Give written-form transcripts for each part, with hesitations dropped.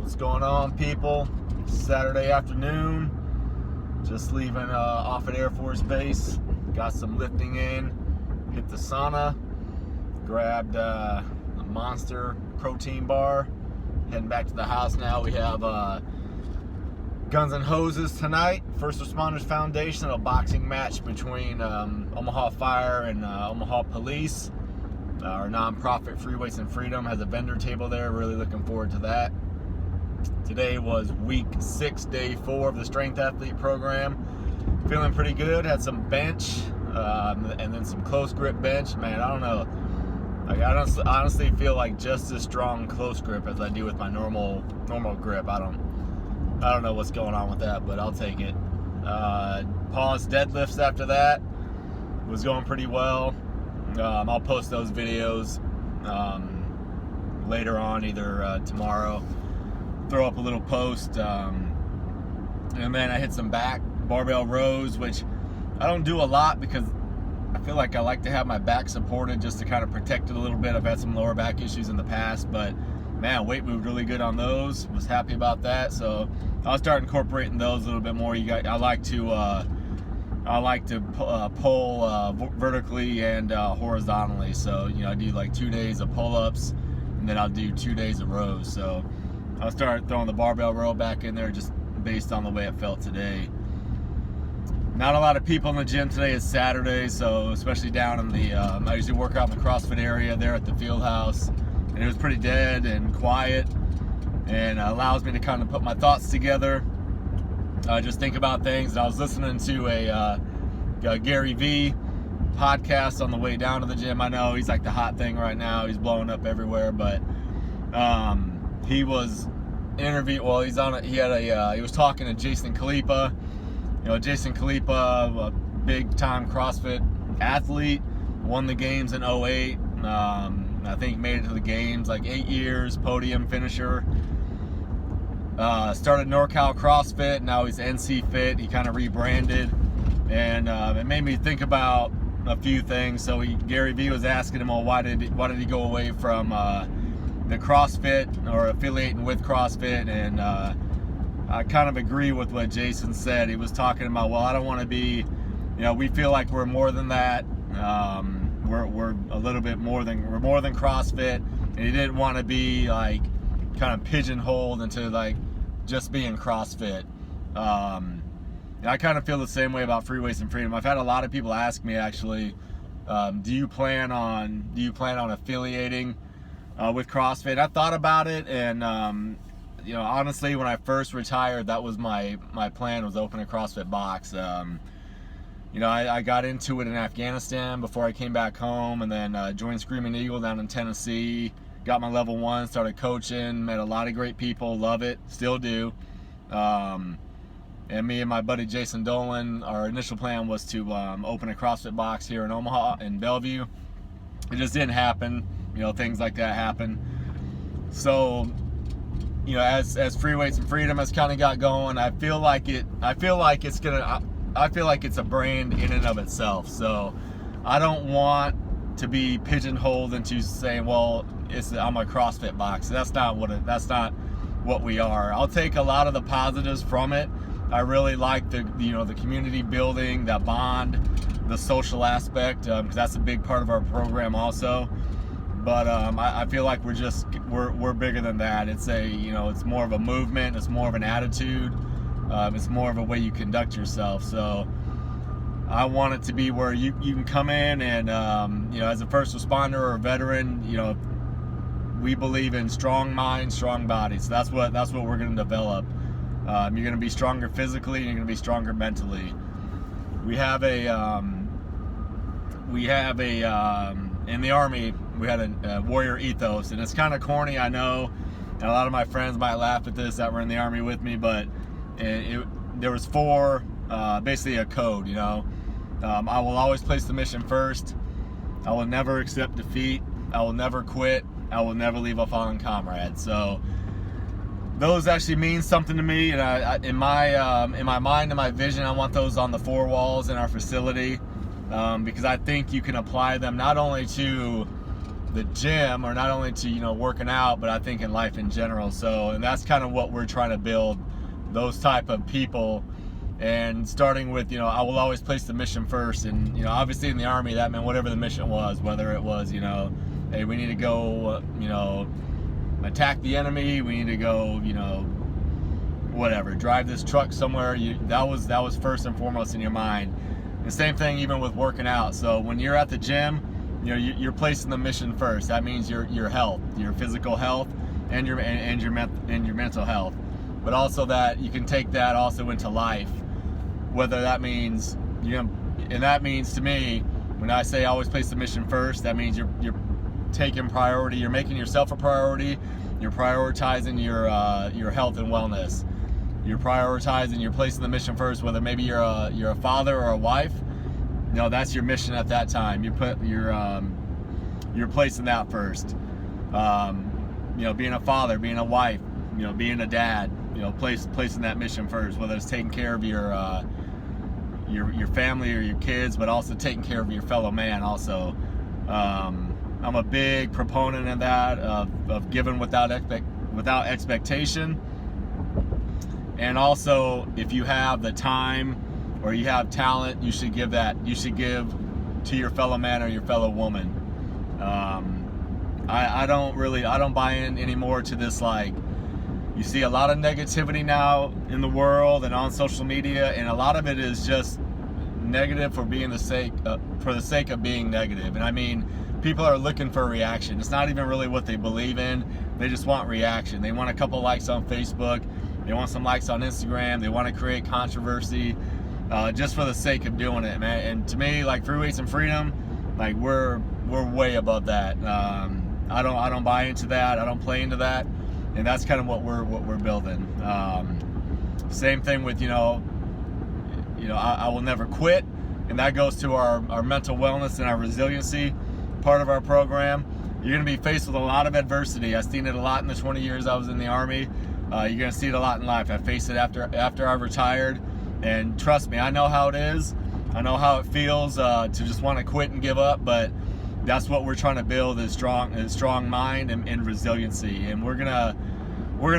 What's going on, people? Saturday afternoon, just leaving off at Air Force Base. Got some lifting in, hit the sauna, grabbed a Monster protein bar. Heading back to the house now. We have Guns and Hoses tonight. First Responders Foundation, a boxing match between Omaha Fire and Omaha Police. Our nonprofit Free Weights and Freedom has a vendor table there. Really looking forward to that. Today was week 6, day 4 of the strength athlete program. Feeling pretty good. Had some bench and then some close grip bench. Man, I don't know. I honestly feel like just as strong close grip as I do with my normal grip. I don't know what's going on with that, but I'll take it. Pause deadlifts after that was going pretty well. I'll post those videos later on, either tomorrow. Throw up a little post, and then I hit some back barbell rows, which I don't do a lot because I feel like I like to have my back supported just to kind of protect it a little bit. I've had some lower back issues in the past, but man, weight moved really good on those. Was happy about that, so I'll start incorporating those a little bit more. I like to pull vertically and horizontally. So I do like 2 days of pull-ups, and then I'll do 2 days of rows. So I'll start throwing the barbell row back in there just based on the way it felt today. Not a lot of people in the gym today. It's Saturday, so especially down in the I usually work out in the CrossFit area there at the field house, and it was pretty dead and quiet, and allows me to kind of put my thoughts together, just think about things. And I was listening to a Gary V podcast on the way down to the gym. I know he's like the hot thing right now. He's blowing up everywhere, but he was interviewed. Well, he was talking to Jason Khalipa. Jason Khalipa, a big time CrossFit athlete, won the games in 2008. I think made it to the games like 8 years, podium finisher. Started NorCal CrossFit, now he's NC Fit. He kind of rebranded, and it made me think about a few things. So Gary Vee was asking him, why did he go away from the CrossFit or affiliating with CrossFit? And I kind of agree with what Jason said. He was talking about, I don't want to be, we feel like we're more than that. We're a little bit more than CrossFit, and he didn't want to be like kind of pigeonholed into like just being CrossFit. I kind of feel the same way about Free Weights and Freedom. I've had a lot of people ask me actually, do you plan on affiliating with CrossFit? I thought about it, and honestly, when I first retired, that was my plan, was open a CrossFit box. I got into it in Afghanistan before I came back home, and then joined Screaming Eagle down in Tennessee. Got my level 1, started coaching, met a lot of great people, love it, still do. And me and my buddy Jason Dolan, our initial plan was to open a CrossFit box here in Omaha, in Bellevue. It just didn't happen. Things like that happen. So, as Free Weights and Freedom has kind of got going, I feel like it's a brand in and of itself. So I don't want to be pigeonholed into saying, I'm a CrossFit box. That's not what we are. I'll take a lot of the positives from it. I really like the community building, that bond, the social aspect, because that's a big part of our program also. But I feel like we're bigger than that. It's it's more of a movement. It's more of an attitude. It's more of a way you conduct yourself. So I want it to be where you can come in and as a first responder or a veteran, we believe in strong mind, strong body. So that's what we're going to develop. You're going to be stronger physically, and you're going to be stronger mentally. We have in the Army, we had a warrior ethos, and it's kind of corny, I know, and a lot of my friends might laugh at this that were in the Army with me, but there was 4, basically a code. I will always place the mission first. I will never accept defeat. I will never quit. I will never leave a fallen comrade. So those actually mean something to me, and in my mind and my vision, I want those on the 4 walls in our facility, because I think you can apply them not only to the gym, or not only to, you know, working out, but I think in life in general. So, and that's kind of what we're trying to build, those type of people. And starting with, you know, I will always place the mission first. And, you know, obviously in the Army, that meant whatever the mission was, whether it was, you know, hey, we need to go, you know, attack the enemy, we need to go, you know, whatever, drive this truck somewhere. That was first and foremost in your mind. The same thing even with working out. So when you're at the gym, you know, you're placing the mission first. That means your health, your physical health, and your mental health. But also that you can take that also into life. Whether that means, you know, and that means to me, when I say always place the mission first, that means you're taking priority. You're making yourself a priority. You're prioritizing your health and wellness. You're prioritizing. You're placing the mission first. Whether maybe you're a father or a wife, you know, that's your mission at that time. You're placing that first. You know, being a father, being a wife, you know, being a dad, you know, placing that mission first. Whether it's taking care of your family or your kids, but also taking care of your fellow man also. I'm a big proponent of that, of giving without expectation. And also, if you have the time or you have talent, you should give to your fellow man or your fellow woman. I don't buy in anymore to this, like, you see a lot of negativity now in the world and on social media, and a lot of it is just negative for the sake of being negative. And I mean, people are looking for a reaction. It's not even really what they believe in. They just want reaction. They want a couple likes on Facebook. They want some likes on Instagram. They want to create controversy just for the sake of doing it, man. And to me, like, Free Weights and Freedom, like, we're way above that. I don't buy into that. I don't play into that. And that's kind of what we're building. Same thing with, you know, I will never quit, and that goes to our mental wellness and our resiliency part of our program. You're going to be faced with a lot of adversity. I've seen it a lot in the 20 years I was in the Army. You're going to see it a lot in life. I faced it after I retired, and trust me, I know how it is. I know how it feels to just want to quit and give up, but that's what we're trying to build, is strong mind and resiliency. And we're gonna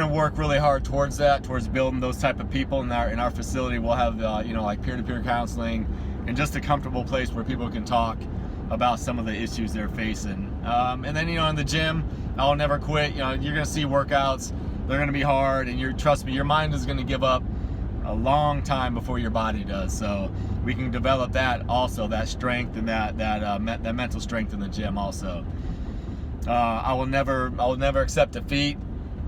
work really hard towards that, towards building those type of people. In our facility, we'll have you know, like peer-to-peer counseling and just a comfortable place where people can talk about some of the issues they're facing. And then, you know, in the gym, I'll never quit. You know, you're gonna see workouts. They're gonna be hard, and trust me, your mind is gonna give up a long time before your body does. So we can develop that also, that strength and that mental strength in the gym also. I will never accept defeat.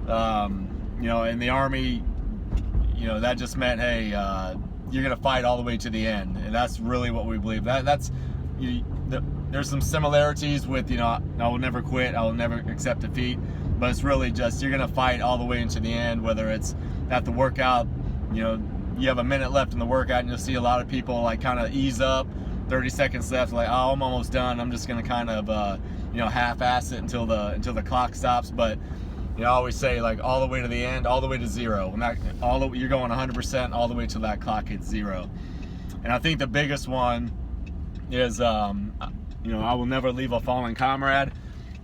You know, in the Army, you know, that just meant, hey, you're gonna fight all the way to the end, and that's really what we believe. There's some similarities with, you know, I will never quit, I will never accept defeat, but it's really just, you're gonna fight all the way into the end. Whether it's at the workout, you know, you have a minute left in the workout, and you'll see a lot of people like kind of ease up, 30 seconds left, like, oh, I'm almost done, I'm just gonna kind of you know, half-ass it until the clock stops. But, you know, I always say, like, all the way to the end, all the way to zero. When you're going 100% all the way till that clock hits zero. And I think the biggest one is, you know, I will never leave a fallen comrade.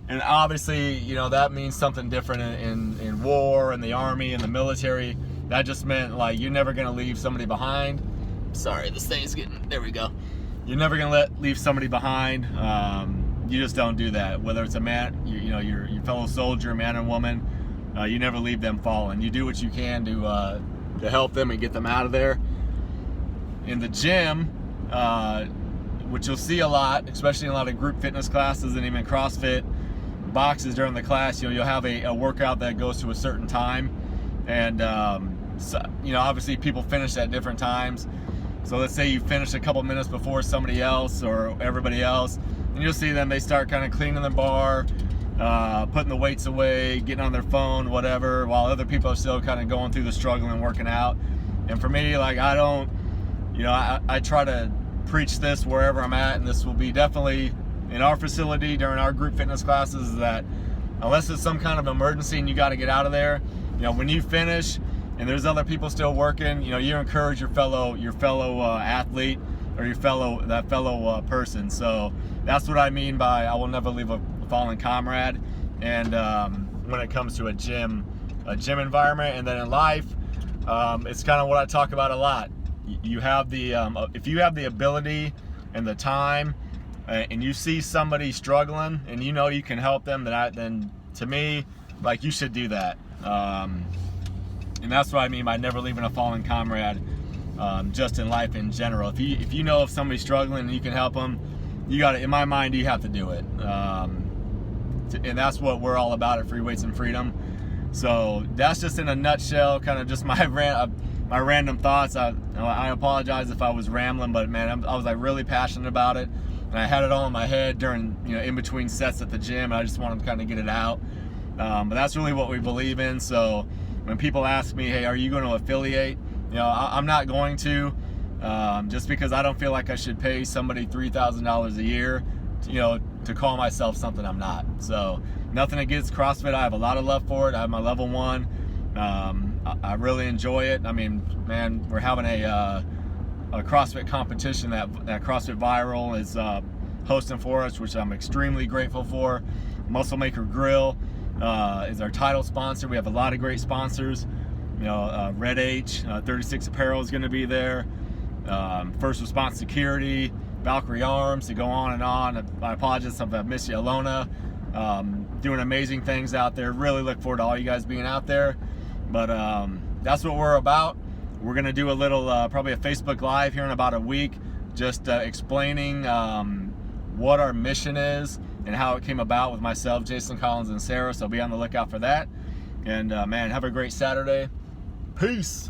And obviously, you know, that means something different in war, in the Army, in the military. That just meant, like, you're never gonna leave somebody behind. Sorry, this thing's there we go. You're never gonna leave somebody behind. You just don't do that. Whether it's a man, you know, your fellow soldier, man and woman, you never leave them fallen. You do what you can to help them and get them out of there. In the gym, which you'll see a lot, especially in a lot of group fitness classes and even CrossFit boxes during the class, you know, you'll have a workout that goes to a certain time, and so, you know, obviously people finish at different times. So let's say you finish a couple minutes before somebody else or everybody else, and you'll see them, they start kind of cleaning the bar, putting the weights away, getting on their phone, whatever, while other people are still kind of going through the struggle and working out. And for me, like, I don't, you know, I try to preach this wherever I'm at, and this will be definitely in our facility during our group fitness classes, is that unless it's some kind of emergency and you got to get out of there, you know, when you finish and there's other people still working, you know, you encourage your fellow athlete or your fellow person. So that's what I mean by I will never leave a fallen comrade. And when it comes to a gym environment, and then in life, it's kind of what I talk about a lot. You have the if you have the ability and the time, and you see somebody struggling, and you know you can help them, then to me, like, you should do that. And that's what I mean by never leaving a fallen comrade, just in life in general. If you know if somebody's struggling and you can help them, you got to, in my mind, you have to do it. And that's what we're all about at Free Weights and Freedom. So that's just in a nutshell, kind of just my random thoughts. I apologize if I was rambling, but man, I was like really passionate about it, and I had it all in my head during, in between sets at the gym. And I just wanted to kind of get it out. But that's really what we believe in. So when people ask me, hey, are you going to affiliate? I'm not going to, just because I don't feel like I should pay somebody $3,000 a year, to call myself something I'm not. So nothing against CrossFit. I have a lot of love for it. I have my level 1. I really enjoy it. I mean, man, we're having a CrossFit competition that CrossFit Viral is hosting for us, which I'm extremely grateful for. Muscle Maker Grill is our title sponsor. We have a lot of great sponsors. Red H, 36 Apparel is going to be there. First Response Security, Valkyrie Arms, to go on and on. I apologize if I've missed you, Alona. Doing amazing things out there. Really look forward to all you guys being out there. But that's what we're about. We're going to do a little, probably a Facebook Live here in about a week, just explaining what our mission is and how it came about with myself, Jason Collins, and Sarah. So be on the lookout for that. And man, have a great Saturday. Peace.